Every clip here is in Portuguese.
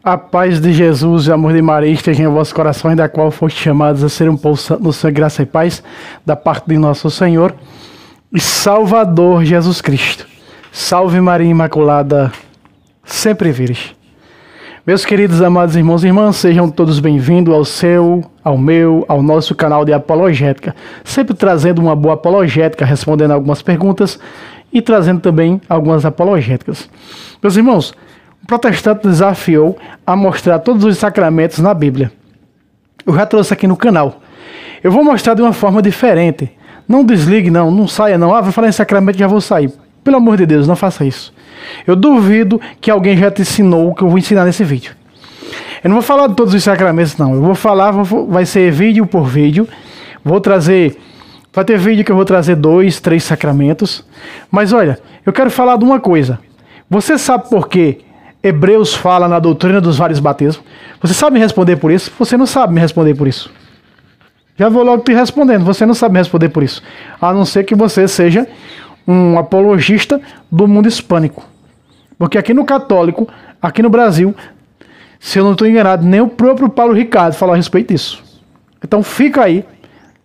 A paz de Jesus e o amor de Maria estejam em vossos corações, da qual foste chamados a ser um povo santo no Senhor, graça e paz, da parte de nosso Senhor e Salvador Jesus Cristo. Salve Maria Imaculada, sempre vires. Meus queridos amados irmãos e irmãs, sejam todos bem-vindos ao seu, ao meu, ao nosso canal de apologética, sempre trazendo uma boa apologética, respondendo algumas perguntas e trazendo também algumas apologéticas. Meus irmãos, o protestante desafiou a mostrar todos os sacramentos na Bíblia. Eu já trouxe aqui no canal. Eu vou mostrar de uma forma diferente. Não desligue não, não saia não. Vou falar em sacramento e já vou sair. Pelo amor de Deus, não faça isso. Eu duvido que alguém já te ensinou o que eu vou ensinar nesse vídeo. Eu não vou falar de todos os sacramentos não. Eu vou falar, vai ser vídeo por vídeo. Vou trazer... Vai ter vídeo que eu vou trazer 2, 3 sacramentos. Mas olha, eu quero falar de uma coisa. Você sabe por quê? Hebreus fala na doutrina dos vários batismos. Você sabe me responder por isso? Você não sabe me responder por isso. Já vou logo te respondendo. Você não sabe me responder por isso. A não ser que você seja um apologista do mundo hispânico. Porque aqui no católico, aqui no Brasil, se eu não estou enganado, nem o próprio Paulo Ricardo falou a respeito disso. Então fica aí.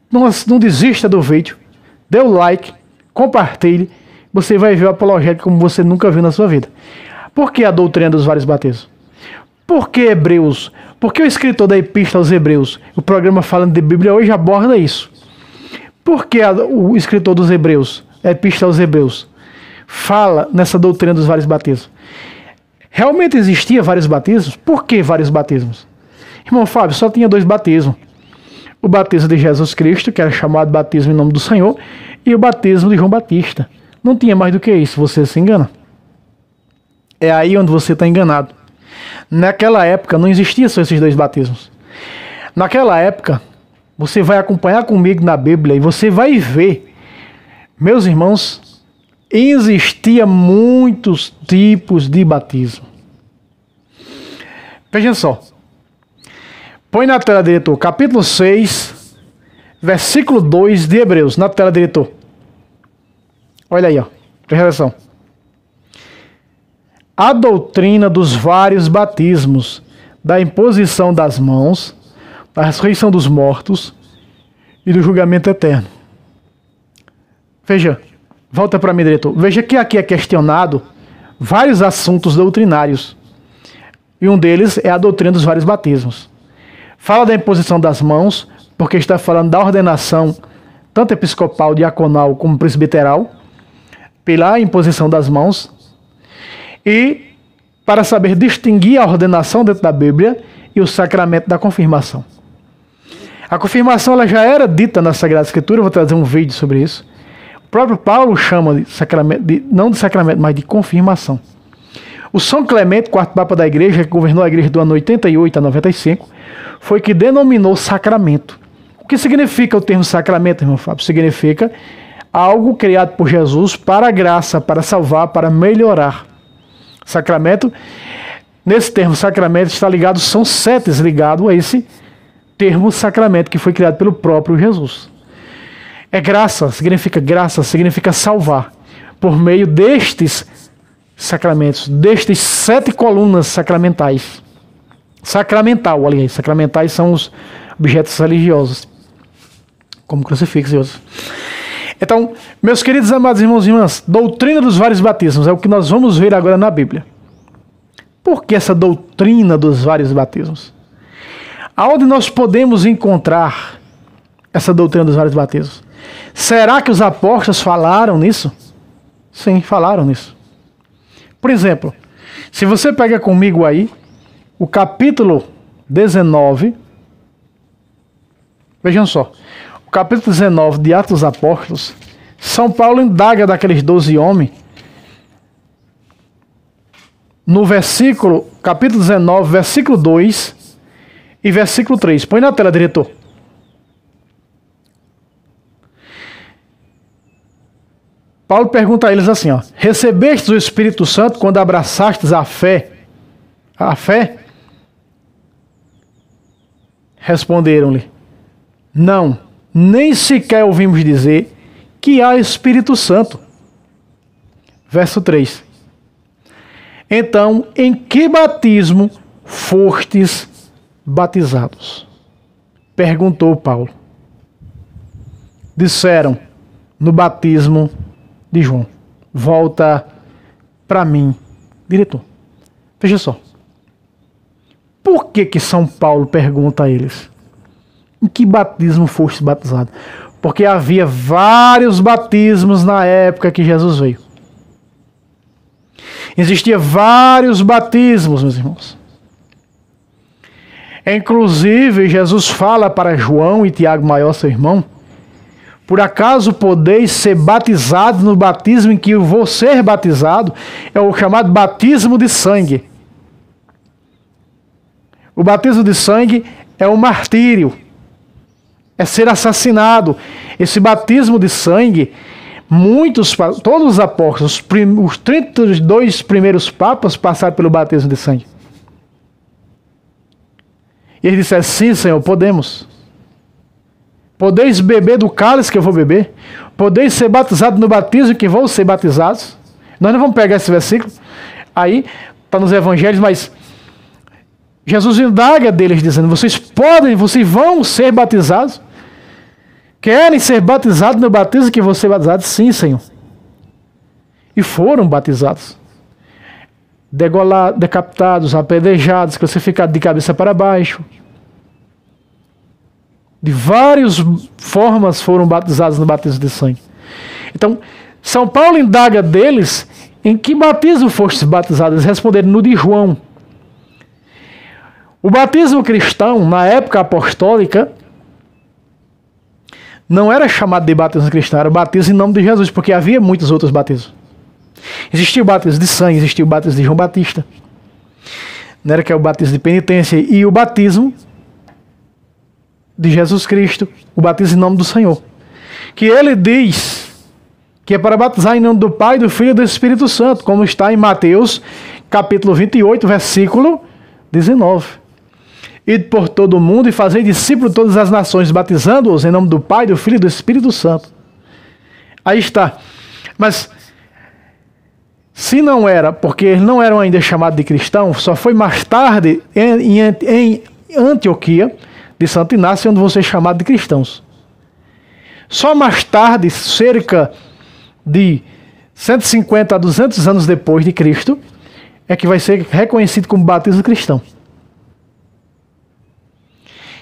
Não desista do vídeo. Dê o like. Compartilhe. Você vai ver o apologética como você nunca viu na sua vida. Por que a doutrina dos vários batismos? Por que Hebreus? Por que o escritor da Epístola aos Hebreus, o programa Falando de Bíblia hoje aborda isso? Por que o escritor dos Hebreus, a Epístola aos Hebreus, fala nessa doutrina dos vários batismos? Realmente existia vários batismos? Por que vários batismos? Irmão Fábio, só tinha 2 batismos. O batismo de Jesus Cristo, que era chamado batismo em nome do Senhor, e o batismo de João Batista. Não tinha mais do que isso, você se engana. É aí onde você está enganado. Naquela época não existiam só esses 2 batismos. Naquela época, você vai acompanhar comigo na Bíblia e você vai ver, meus irmãos, existia muitos tipos de batismo. Vejam só. Põe na tela, diretor, capítulo 6, versículo 2 de Hebreus. Na tela, diretor. Olha aí, ó. Presta atenção. A doutrina dos vários batismos, da imposição das mãos, da ressurreição dos mortos e do julgamento eterno. Veja, volta para mim, diretor. Veja que aqui é questionado vários assuntos doutrinários. E um deles é a doutrina dos vários batismos. Fala da imposição das mãos, porque está falando da ordenação, tanto episcopal, diaconal como presbiteral, pela imposição das mãos. E para saber distinguir a ordenação dentro da Bíblia e o sacramento da confirmação. A confirmação ela já era dita na Sagrada Escritura, eu vou trazer um vídeo sobre isso. O próprio Paulo chama de sacramento, não de sacramento, mas de confirmação. O São Clemente, quarto Papa da Igreja, que governou a Igreja do ano 88 a 95, foi que denominou sacramento. O que significa o termo sacramento, irmão Fábio? Significa algo criado por Jesus para a graça, para salvar, para melhorar. Sacramento, nesse termo sacramento está ligado, são setes ligados a esse termo sacramento que foi criado pelo próprio Jesus. É graça, significa salvar, por meio destes sacramentos, destes 7 colunas sacramentais. Sacramental, aliás, sacramentais são os objetos religiosos, como crucifixo e outros. Então, meus queridos amados irmãos e irmãs, doutrina dos vários batismos é o que nós vamos ver agora na Bíblia. Por que essa doutrina dos vários batismos? Aonde nós podemos encontrar essa doutrina dos vários batismos? Será que os apóstolos falaram nisso? Sim, falaram nisso. Por exemplo, se você pega comigo aí o capítulo 19, vejam só, o capítulo 19 de Atos dos Apóstolos, São Paulo indaga daqueles 12 homens, no versículo, capítulo 19, versículo 2 e versículo 3. Põe na tela, diretor. Paulo pergunta a eles assim, ó: recebestes o Espírito Santo quando abraçastes a fé? A fé? Responderam-lhe: não, nem sequer ouvimos dizer que há Espírito Santo. Verso 3. Então, em que batismo fostes batizados? Perguntou Paulo. Disseram, no batismo de João. Volta para mim, diretor. Veja só. Por que São Paulo pergunta a eles? Em que batismo foste batizado? Porque havia vários batismos na época que Jesus veio. Existia vários batismos, meus irmãos. Inclusive, Jesus fala para João e Tiago Maior, seu irmão, por acaso podeis ser batizados no batismo em que eu vou ser batizado? É o chamado batismo de sangue. O batismo de sangue é o martírio. É ser assassinado. Esse batismo de sangue, todos os apóstolos, os 32 primeiros papas passaram pelo batismo de sangue. E eles disseram, sim, Senhor, podemos. Podeis beber do cálice que eu vou beber? Podeis ser batizados no batismo que vão ser batizados? Nós não vamos pegar esse versículo. Aí, está nos evangelhos, mas Jesus indaga deles, dizendo, vocês vão ser batizados? Querem ser batizados no batismo que vão ser batizados? Sim, Senhor. E foram batizados. Decapitados, apedrejados, crucificados de cabeça para baixo. De várias formas foram batizados no batismo de sangue. Então, São Paulo indaga deles em que batismo fostes batizados. Eles responderam no de João. O batismo cristão, na época apostólica, não era chamado de batismo cristão, era batismo em nome de Jesus, porque havia muitos outros batismos. Existia o batismo de sangue, existia o batismo de João Batista, não era que é o batismo de penitência, e o batismo de Jesus Cristo, o batismo em nome do Senhor. Que ele diz que é para batizar em nome do Pai, do Filho e do Espírito Santo, como está em Mateus, capítulo 28, versículo 19. Ide por todo o mundo e fazei discípulos de todas as nações, batizando-os em nome do Pai, do Filho e do Espírito Santo. Aí está. Mas, se não era, porque eles não eram ainda chamados de cristãos, só foi mais tarde, em Antioquia, de Santo Inácio, onde vão ser chamados de cristãos. Só mais tarde, cerca de 150 a 200 anos depois de Cristo, é que vai ser reconhecido como batismo cristão.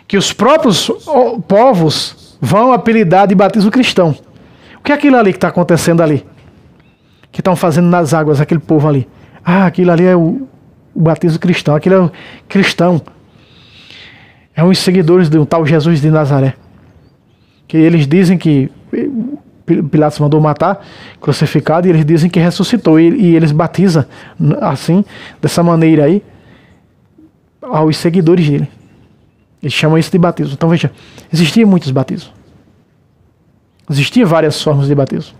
Que os próprios povos vão apelidar de batismo cristão. O que é aquilo ali que está acontecendo ali? Que estão fazendo nas águas, aquele povo ali. Ah, aquilo ali é o batismo cristão, aquilo é o cristão. É uns seguidores de um tal Jesus de Nazaré. Que eles dizem que Pilatos mandou matar, crucificado, e eles dizem que ressuscitou. E eles batizam assim, dessa maneira aí, aos seguidores dele. Eles chamam isso de batismo. Então veja, existiam muitos batismos. Existiam várias formas de batismo.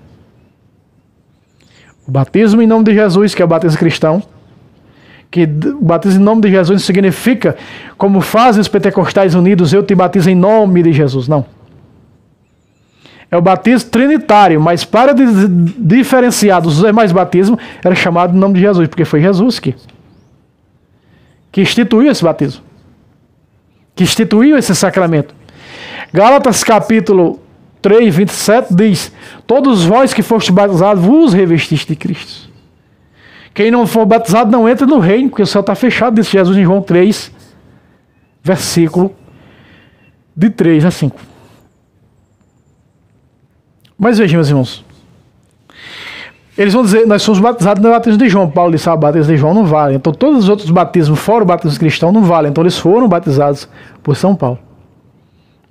O batismo em nome de Jesus, que é o batismo cristão, que o batismo em nome de Jesus significa, como fazem os pentecostais unidos, eu te batizo em nome de Jesus. Não. É o batismo trinitário, mas para diferenciar dos demais batismos, era chamado em nome de Jesus, porque foi Jesus que instituiu esse batismo, que instituiu esse sacramento. Gálatas capítulo 3, 27 diz, todos vós que foste batizados, vos revestiste de Cristo. Quem não for batizado não entra no reino, porque o céu está fechado, disse Jesus em João 3, versículo de 3 a 5. Mas vejam, meus irmãos, eles vão dizer, nós somos batizados no batismo de João. Paulo disse, o batismo de João não vale. Então todos os outros batismos, fora o batismo cristão, não valem. Então eles foram batizados por São Paulo.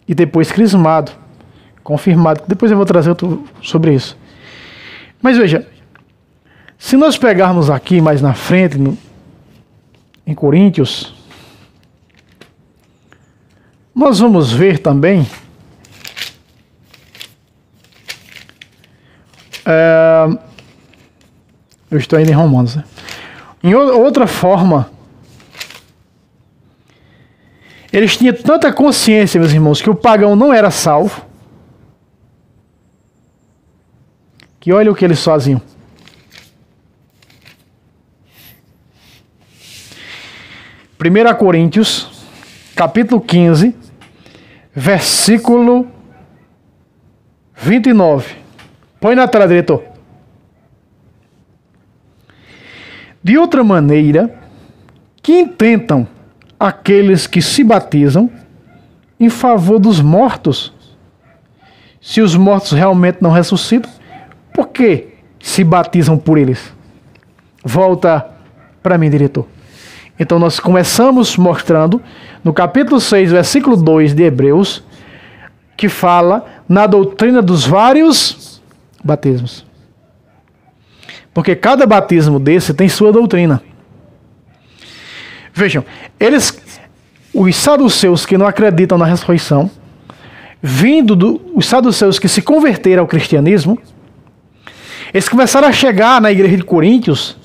E depois crismado, confirmado. Depois eu vou trazer outro sobre isso. Mas veja, se nós pegarmos aqui mais na frente, em Coríntios, nós vamos ver também eu estou ainda em Romanos, né? Em outra forma, eles tinham tanta consciência, meus irmãos, que o pagão não era salvo, que olha o que eles faziam. 1 Coríntios, capítulo 15, versículo 29. Põe na tela, diretor. De outra maneira, que intentam aqueles que se batizam em favor dos mortos? Se os mortos realmente não ressuscitam, por que se batizam por eles? Volta para mim, diretor. Então nós começamos mostrando no capítulo 6, versículo 2 de Hebreus, que fala na doutrina dos vários batismos. Porque cada batismo desse tem sua doutrina. Vejam, os saduceus que não acreditam na ressurreição, os saduceus que se converteram ao cristianismo, eles começaram a chegar na igreja de Coríntios,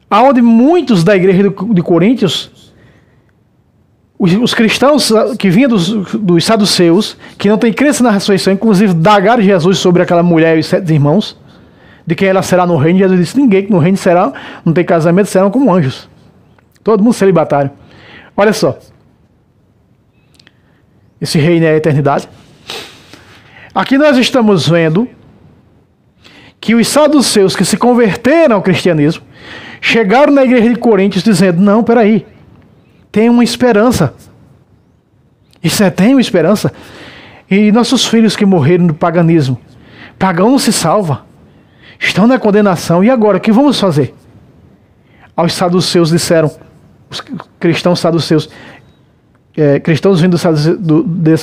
aonde muitos da igreja de Coríntios, os cristãos que vinham dos saduceus, que não têm crença na ressurreição, inclusive dagaram Jesus sobre aquela mulher e os 7 irmãos, de quem ela será no reino. Jesus disse: ninguém que no reino será, não tem casamento, serão como anjos. Todo mundo celibatário. Olha só. Esse reino é a eternidade. Aqui nós estamos vendo que os saduceus que se converteram ao cristianismo chegaram na igreja de Coríntios dizendo: não, peraí, tem uma esperança. Tem uma esperança. E nossos filhos que morreram no paganismo, pagão não se salva, estão na condenação. E agora, o que vamos fazer? Aos saduceus disseram, os cristãos saduceus, cristãos vindo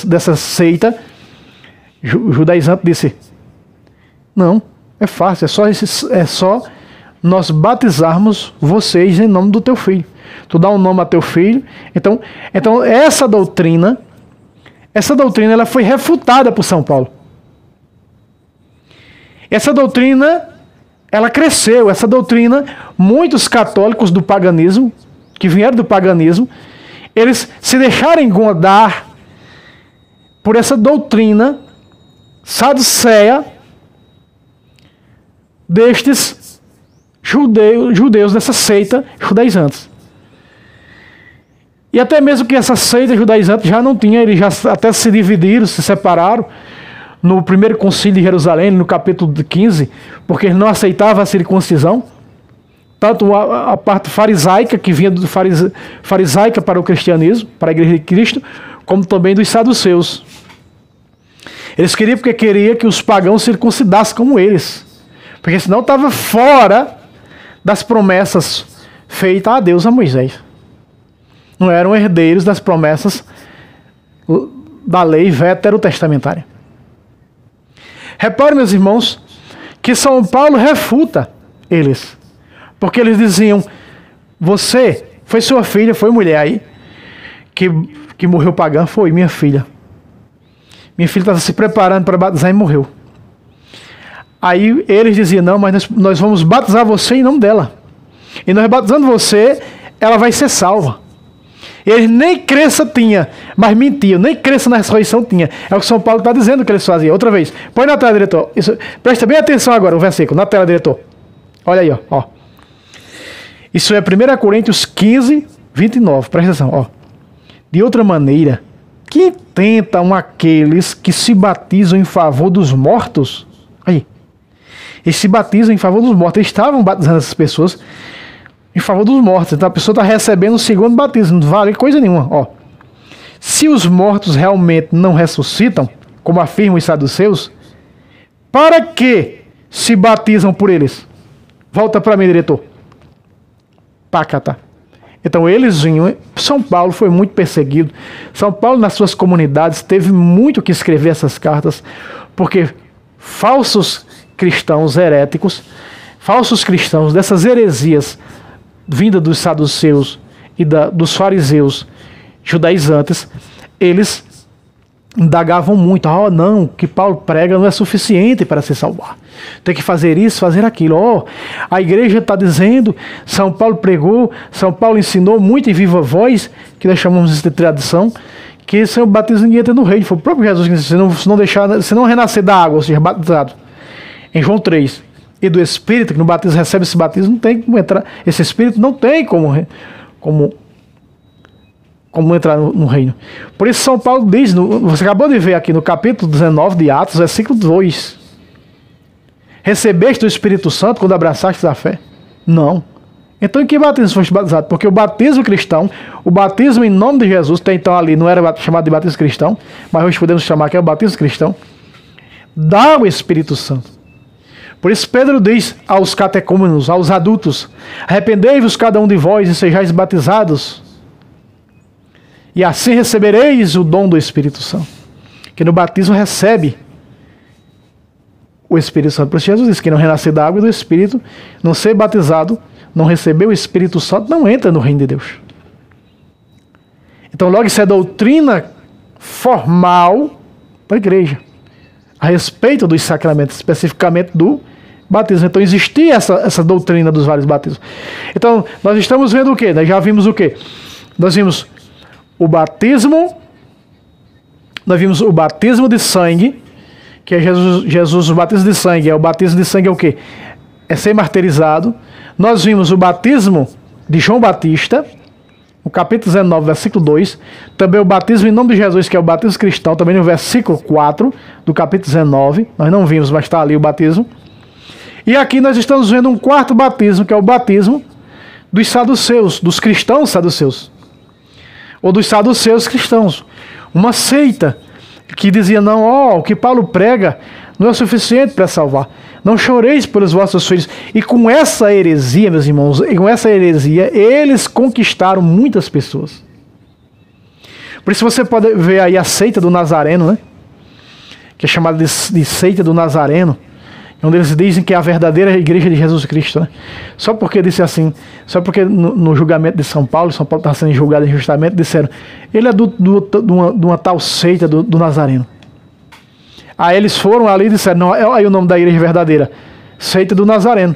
dessa seita judaizante, disse: não, é fácil, é só nós batizarmos vocês em nome do teu filho. Tu dá um nome a teu filho. Então essa doutrina ela foi refutada por São Paulo. Essa doutrina, ela cresceu. Essa doutrina, muitos católicos do paganismo, que vieram do paganismo, eles se deixaram engodar por essa doutrina saduceia destes judeus dessa seita judaizantes. E até mesmo que essa seita judaizante já não tinha, eles já até se dividiram, se separaram no primeiro concílio de Jerusalém, no capítulo 15, porque eles não aceitavam a circuncisão. Tanto a parte farisaica, que vinha do farisaica para o cristianismo, para a igreja de Cristo, como também dos saduceus. Eles queriam que os pagãos circuncidassem como eles, porque senão estava fora das promessas feitas a Deus, a Moisés. Não eram herdeiros das promessas da lei veterotestamentária. Repare, meus irmãos, que São Paulo refuta eles. Porque eles diziam: foi sua filha, foi mulher aí, que morreu pagã, foi minha filha. Minha filha estava se preparando para batizar e morreu. Aí eles diziam: não, mas nós vamos batizar você em nome dela. E nós batizando você, ela vai ser salva. Eles nem crença tinha, mas mentiam, nem crença na ressurreição tinha. É o que São Paulo está dizendo que eles faziam. Outra vez, põe na tela, diretor. Presta bem atenção agora, o versículo, na tela, diretor. Olha aí, ó. Isso é 1 Coríntios 15, 29. Presta atenção, ó. De outra maneira, que tentam aqueles que se batizam em favor dos mortos? Aí. Eles se batizam em favor dos mortos. Eles estavam batizando essas pessoas em favor dos mortos. Então a pessoa está recebendo o segundo batismo. Não vale coisa nenhuma. Ó. Se os mortos realmente não ressuscitam, como afirmam os saduceus, para que se batizam por eles? Volta para mim, diretor. Pacata. Então eles vinham. São Paulo foi muito perseguido. São Paulo, nas suas comunidades, teve muito que escrever essas cartas, porque falsos cristãos heréticos, falsos cristãos dessas heresias vinda dos saduceus e dos fariseus judaizantes, eles indagavam muito. Não, o que Paulo prega não é suficiente para se salvar. Tem que fazer isso, fazer aquilo. A igreja está dizendo, São Paulo pregou, São Paulo ensinou muito em viva voz, que nós chamamos de tradição, que sem o batismo ninguém entra no reino. Foi o próprio Jesus que disse: se não renascer da água, ou seja, batizado. Em João 3. e do Espírito, que no batismo recebe esse batismo, não tem como entrar, esse Espírito não tem como entrar no reino. Por isso São Paulo diz, você acabou de ver aqui no capítulo 19 de Atos, versículo 2, recebeste o Espírito Santo quando abraçaste a fé? Não. Então em que batismo foste batizado? Porque o batismo cristão, o batismo em nome de Jesus, até então ali não era chamado de batismo cristão, mas hoje podemos chamar que é o batismo cristão, dá o Espírito Santo. Por isso Pedro diz aos catecúmenos, aos adultos, arrependei-vos cada um de vós e sejais batizados, e assim recebereis o dom do Espírito Santo. Que no batismo recebe o Espírito Santo. Por isso Jesus diz que não renascer da água e do Espírito, não ser batizado, não receber o Espírito Santo, não entra no reino de Deus. Então logo isso é doutrina formal da igreja, a respeito dos sacramentos, especificamente do batismo. Então existia essa doutrina dos vários batismos. Então nós estamos vendo o quê? Nós já vimos o quê? Nós vimos o batismo, nós vimos o batismo de sangue, que é Jesus, o batismo de sangue. O batismo de sangue é o quê? É ser martirizado. Nós vimos o batismo de João Batista, no capítulo 19, versículo 2. Também o batismo em nome de Jesus, que é o batismo cristão, também no versículo 4 do capítulo 19. Nós não vimos, mas está ali o batismo. E aqui nós estamos vendo um quarto batismo, que é o batismo dos saduceus, dos cristãos saduceus, ou dos saduceus cristãos, uma seita que dizia, não, o que Paulo prega não é o suficiente para salvar, não choreis pelos vossos filhos. E com essa heresia, meus irmãos, eles conquistaram muitas pessoas. Por isso você pode ver aí a seita do Nazareno, né? Que é chamada de seita do Nazareno, onde eles dizem que é a verdadeira igreja de Jesus Cristo, né? Só porque disse assim, só porque no julgamento de São Paulo estava sendo julgado injustamente, disseram, ele é de uma tal seita do Nazareno. Aí eles foram ali e disseram, não, é aí o nome da igreja verdadeira, seita do Nazareno.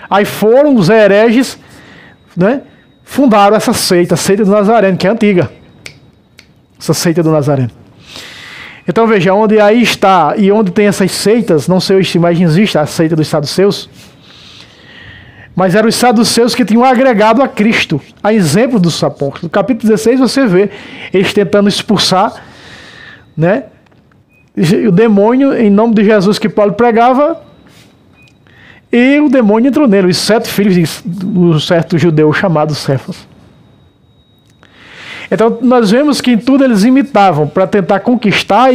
Aí foram os hereges, né, fundaram essa seita, a seita do Nazareno, que é antiga, essa seita do Nazareno. Então veja, onde aí está, e onde tem essas seitas, não sei se mais existe a seita dos saduceus, mas eram os saduceus que tinham agregado a Cristo, a exemplo dos apóstolos. No capítulo 16 você vê eles tentando expulsar, né, o demônio em nome de Jesus que Paulo pregava, e o demônio entrou nele, os 7 filhos do certo judeu chamado Cefas. Então nós vemos que em tudo eles imitavam para tentar conquistar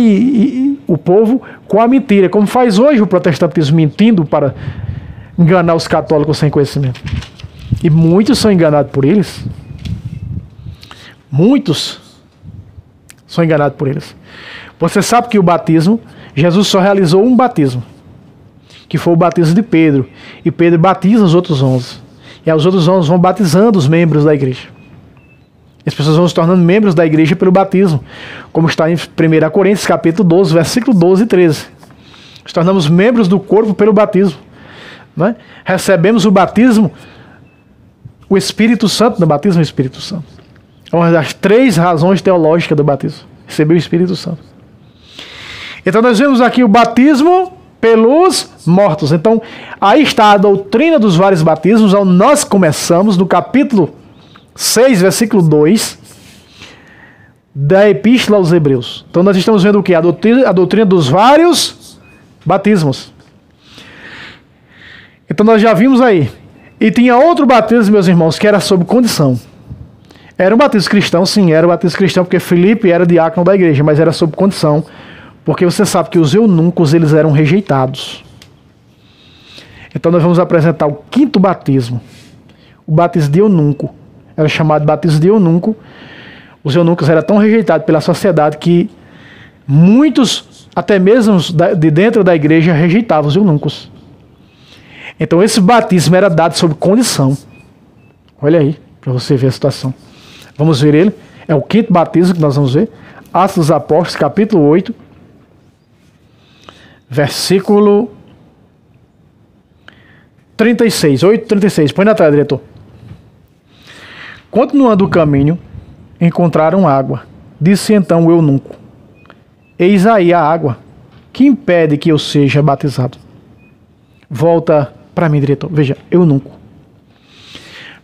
o povo com a mentira, como faz hoje o protestantismo, mentindo para enganar os católicos sem conhecimento. E muitos são enganados por eles. Muitos são enganados por eles. Você sabe que o batismo, Jesus só realizou um batismo, que foi o batismo de Pedro. E Pedro batiza os outros 11. E os outros 11 vão batizando os membros da igreja. As pessoas vão se tornando membros da igreja pelo batismo, como está em 1 Coríntios capítulo 12, versículo 12 e 13. Nos tornamos membros do corpo pelo batismo, né? Recebemos o batismo, o Espírito Santo, no batismo do Espírito Santo. É uma das 3 razões teológicas do batismo, receber o Espírito Santo. Então nós vemos aqui o batismo pelos mortos. Então aí está a doutrina dos vários batismos, onde nós começamos no capítulo 6, versículo 2 da Epístola aos Hebreus. Então nós estamos vendo o que? A doutrina dos vários batismos. Então nós já vimos aí. E tinha outro batismo, meus irmãos, que era sob condição. Era um batismo cristão, sim, era um batismo cristão, porque Filipe era diácono da igreja, mas era sob condição, porque você sabe que os eunucos, eles eram rejeitados. Então nós vamos apresentar o 5º batismo, o batismo de eunuco. Era chamado de batismo de eunuco. Os eunucos eram tão rejeitados pela sociedade que muitos, até mesmo de dentro da igreja, rejeitavam os eunucos. Então esse batismo era dado sob condição. Olha aí, para você ver a situação. Vamos ver ele. É o 5º batismo que nós vamos ver. Atos dos Apóstolos, capítulo 8, versículo 36. 8:36. Põe na tela, diretor. Continuando o caminho, encontraram água. Disse então o eunuco: eis aí a água, que impede que eu seja batizado? Volta para mim, diretor. Veja, eunuco.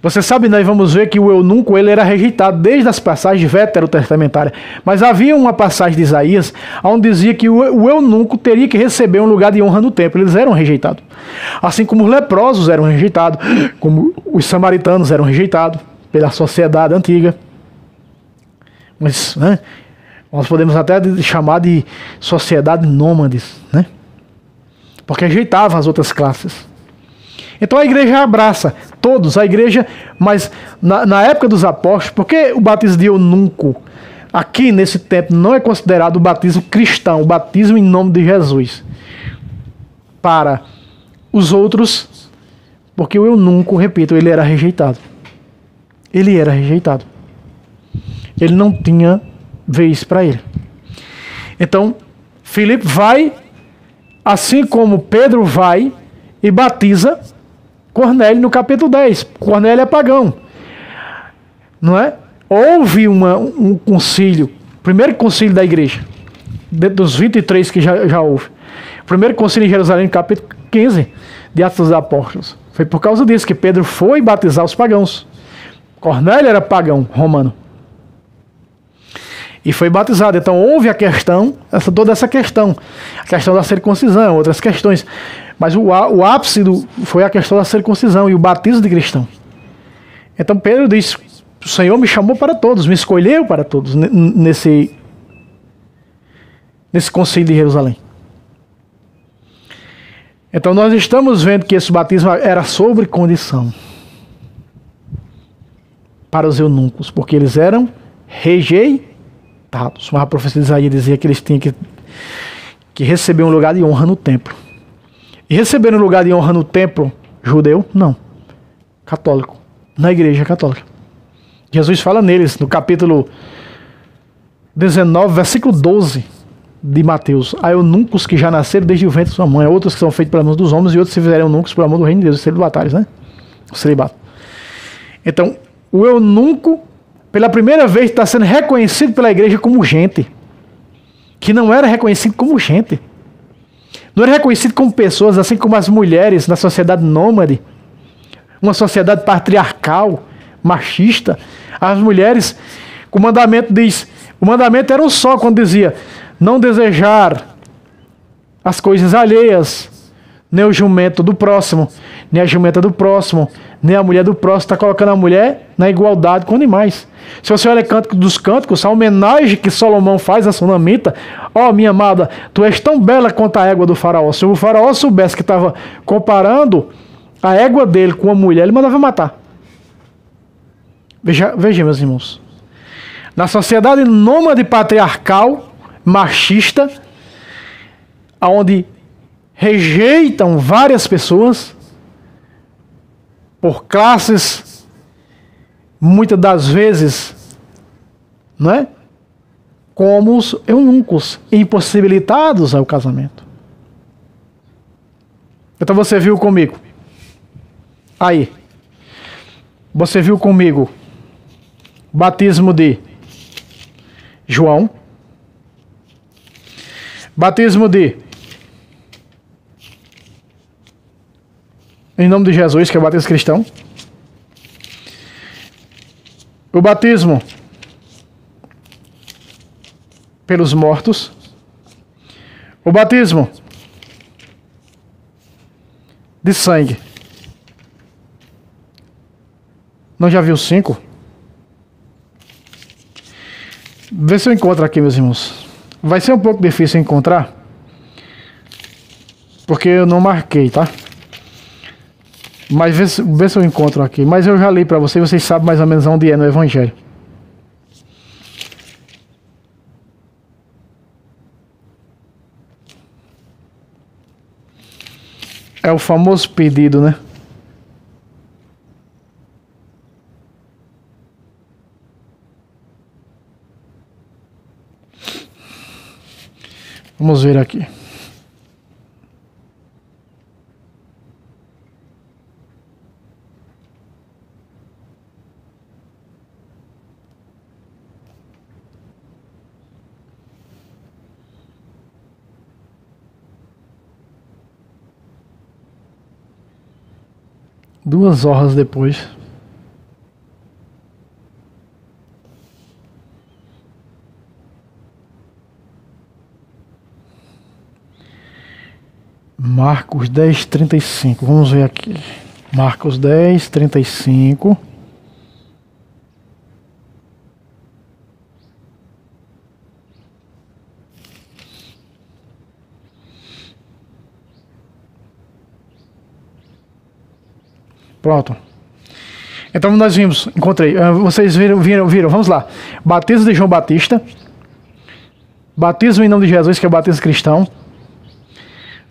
Você sabe, nós vamos ver que o eunuco ele era rejeitado desde as passagens veterotestamentárias. Mas havia uma passagem de Isaías onde dizia que o eunuco teria que receber um lugar de honra no templo. Eles eram rejeitados. Assim como os leprosos eram rejeitados, como os samaritanos eram rejeitados pela sociedade antiga. Mas né, nós podemos até chamar de sociedade nômades, né? Porque rejeitavam as outras classes. Então a igreja abraça todos, a igreja, mas na época dos apóstolos, porque o batismo de eunuco aqui nesse tempo não é considerado o batismo cristão, o batismo em nome de Jesus. Para os outros, porque o eunuco, repito, ele era rejeitado. Ele era rejeitado. Ele não tinha vez para ele. Então, Filipe vai, assim como Pedro vai e batiza Cornélio no capítulo 10. Cornélio é pagão. Não é? Houve um concílio, primeiro concílio da igreja, dentro dos 23 que já houve. O primeiro concílio em Jerusalém, no capítulo 15 de Atos dos Apóstolos. Foi por causa disso que Pedro foi batizar os pagãos. Cornélio era pagão romano. E foi batizado. Então houve a questão, toda essa questão. A questão da circuncisão, outras questões. Mas o ápice foi a questão da circuncisão e o batismo de cristão. Então Pedro diz, o Senhor me chamou para todos, me escolheu para todos nesse concílio de Jerusalém. Então nós estamos vendo que esse batismo era sobre condição para os eunucos, porque eles eram rejeitados. Mas a profecia de Isaías dizia que eles tinham que receber um lugar de honra no templo. E receber um lugar de honra no templo judeu? Não. Católico. Na igreja católica. Jesus fala neles, no capítulo 19, versículo 12 de Mateus. Há eunucos que já nasceram desde o ventre de sua mãe, outros que são feitos pela mão dos homens e outros se fizeram eunucos por amor do reino de Deus, os celibatários, né? O celibato. Então, o eunuco, pela primeira vez, está sendo reconhecido pela igreja como gente. Que não era reconhecido como gente. Não era reconhecido como pessoas, assim como as mulheres na sociedade nômade. Uma sociedade patriarcal, machista. As mulheres, o mandamento diz... O mandamento era um só quando dizia... Não desejar as coisas alheias, nem o jumento do próximo, nem a jumenta do próximo, nem a mulher do próximo. Está colocando a mulher na igualdade com animais. Se você olha Cântico dos Cânticos, a homenagem que Salomão faz a Sunamita, ó, minha amada, tu és tão bela quanto a égua do faraó. Se o faraó soubesse que estava comparando a égua dele com uma mulher, ele mandava matar. Veja, meus irmãos. Na sociedade nômade patriarcal, machista, onde rejeitam várias pessoas por classes, muitas das vezes, não é? Como os eunucos, impossibilitados ao casamento. Então você viu comigo, aí, você viu comigo, batismo de João, batismo de em nome de Jesus, que é o batismo cristão. O batismo pelos mortos. O batismo de sangue. Não já viu 5? Vê se eu encontro aqui, meus irmãos. Vai ser um pouco difícil encontrar, porque eu não marquei, tá? Mas vê se eu encontro aqui. Mas eu já li para vocês, vocês sabem mais ou menos onde é no Evangelho. É o famoso pedido, né? Vamos ver aqui. 2 horas depois. Marcos 10:35. Vamos ver aqui. Marcos 10:35. Pronto. Então nós vimos, encontrei. Vocês viram, vamos lá. Batismo de João Batista. Batismo em nome de Jesus, que é o batismo cristão.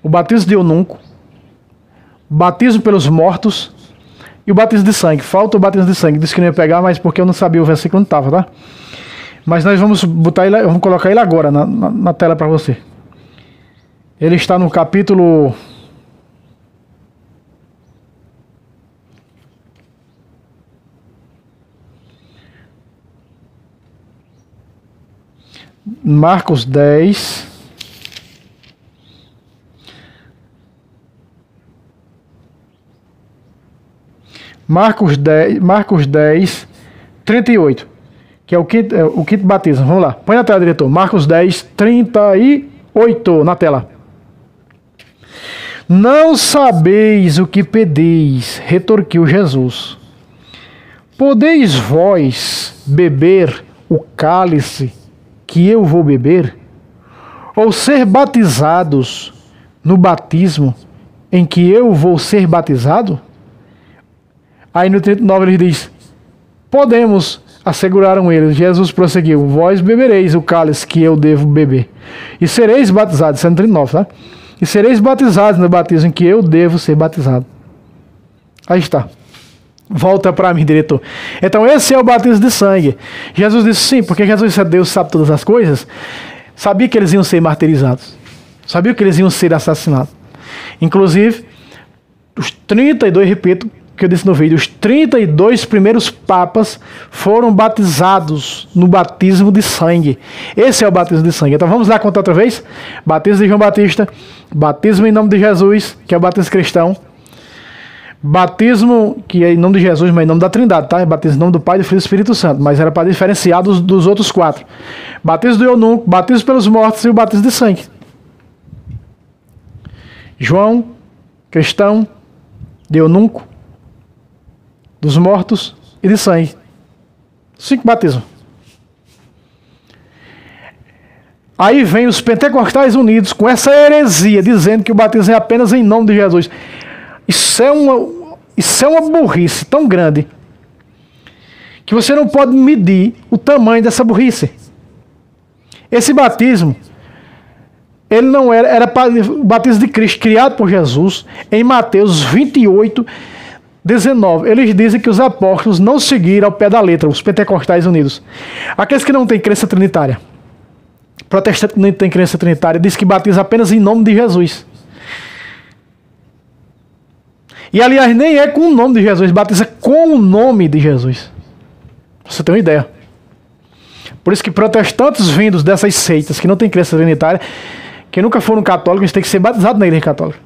O batismo de eunuco. Batismo pelos mortos. E o batismo de sangue. Falta o batismo de sangue. Disse que não ia pegar, mas porque eu não sabia o versículo, não estava, tá? Mas nós vamos botar ele, vamos colocar ele agora na tela para você. Ele está no capítulo... Marcos 10. Marcos 10, 38. Que é o quinto batismo. Vamos lá. Põe na tela, diretor. Marcos 10, 38 na tela. Não sabeis o que pedeis, retorquiu Jesus. Podeis vós beber o cálice que eu vou beber? Ou ser batizados no batismo em que eu vou ser batizado? Aí no 39 ele diz: podemos, asseguraram eles. Jesus prosseguiu: vós bebereis o cálice que eu devo beber, e sereis batizados. Isso é no 39, tá? E sereis batizados no batismo em que eu devo ser batizado. Aí está. Volta para mim, diretor. Então esse é o batismo de sangue. Jesus disse sim, porque Jesus é Deus, sabe todas as coisas. Sabia que eles iam ser martirizados. Sabia que eles iam ser assassinados. Inclusive, os 32, repito, que eu disse no vídeo, os 32 primeiros papas foram batizados no batismo de sangue. Esse é o batismo de sangue. Então vamos lá contar outra vez. Batismo de João Batista, batismo em nome de Jesus, que é o batismo cristão. Batismo, que é em nome de Jesus, mas em nome da Trindade, tá? É batismo em nome do Pai, do Filho e do Espírito Santo, mas era para diferenciar dos outros 4. Batismo do eunuco, batismo pelos mortos e o batismo de sangue. João, cristão, de eunuco, dos mortos e de sangue. 5 batismos. Aí vem os pentecostais unidos com essa heresia, dizendo que o batismo é apenas em nome de Jesus. Isso é uma burrice tão grande que você não pode medir o tamanho dessa burrice. Esse batismo, ele não era o batismo de Cristo, criado por Jesus, em Mateus 28, 19. Eles dizem que os apóstolos não seguiram ao pé da letra, os pentecostais unidos. Aqueles que não têm crença trinitária, protestante que não tem crença trinitária, diz que batiza apenas em nome de Jesus. E aliás, nem é com o nome de Jesus, batiza com o nome de Jesus. Você tem uma ideia. Por isso que protestantes vindos dessas seitas que não têm crença trinitária, que nunca foram católicos, têm que ser batizados na igreja católica.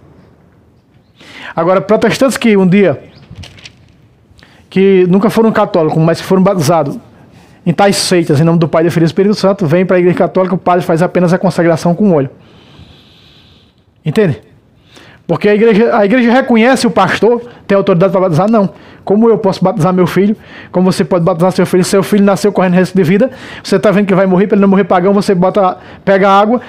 Agora, protestantes que um dia, que nunca foram católicos, mas que foram batizados em tais seitas, em nome do Pai, do Filho e do Espírito Santo, vêm para a igreja católica, o padre faz apenas a consagração com o óleo. Entende? Porque a igreja reconhece o pastor, tem autoridade para batizar? Não. Como eu posso batizar meu filho? Como você pode batizar seu filho? Seu filho nasceu correndo risco de vida, você está vendo que ele vai morrer, para ele não morrer pagão, você pega a água,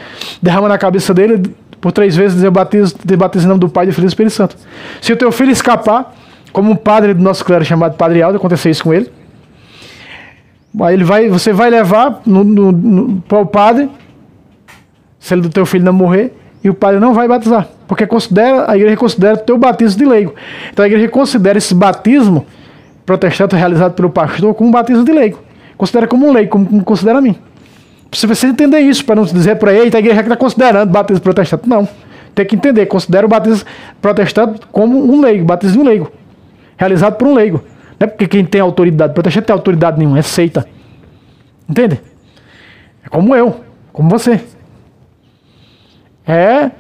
derrama na cabeça dele, por 3 vezes dizer batizo em nome do Pai, do Filho e do Espírito Santo. Se o teu filho escapar, como um padre do nosso clero chamado Padre Aldo, aconteceu isso com ele, aí você vai levar para o padre, se ele do teu filho não morrer, e o padre não vai batizar, porque a igreja considera o teu batismo de leigo. Então a igreja considera esse batismo protestante realizado pelo pastor como um batismo de leigo. Considera como um leigo, como considera a mim. Se você entender isso, para não dizer para ele, a igreja está considerando batismo protestante. Não. Tem que entender, considera o batismo protestante como um leigo, batismo de um leigo. Realizado por um leigo. Não é porque quem tem autoridade, protestante não tem autoridade nenhuma, é seita. Entende? É como eu, como você. É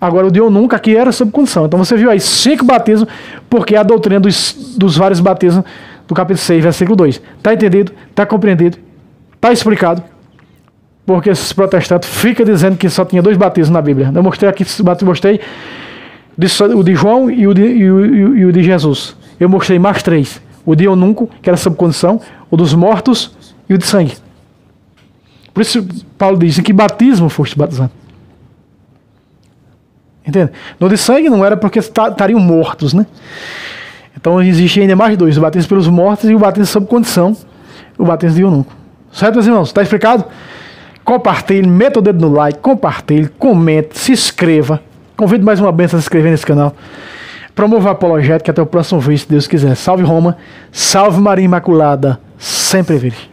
Agora o de eu nunca aqui era sob condição. Então você viu aí 5 batismos, porque a doutrina dos vários batismos do capítulo 6, versículo 2. Está entendido? Está compreendido? Está explicado? Porque esses protestantes ficam dizendo que só tinha 2 batismos na Bíblia. Eu mostrei aqui, mostrei o de João e o de Jesus. Eu mostrei mais 3. O de eunuco, que era sob condição, o dos mortos e o de sangue. Por isso Paulo diz, em que batismo foste batizado? Entende? No de sangue não era porque estariam mortos, né? Então existe ainda mais 2, o batismo pelos mortos e o batismo sob condição, o batismo de eunuco. Certo, meus irmãos? Está explicado? Compartilhe, meta o dedo no like, compartilhe, comente, se inscreva. Convido mais uma bênção a se inscrever nesse canal. Promova a apologética, até o próximo vídeo, se Deus quiser. Salve Roma, salve Maria Imaculada, sempre virgem.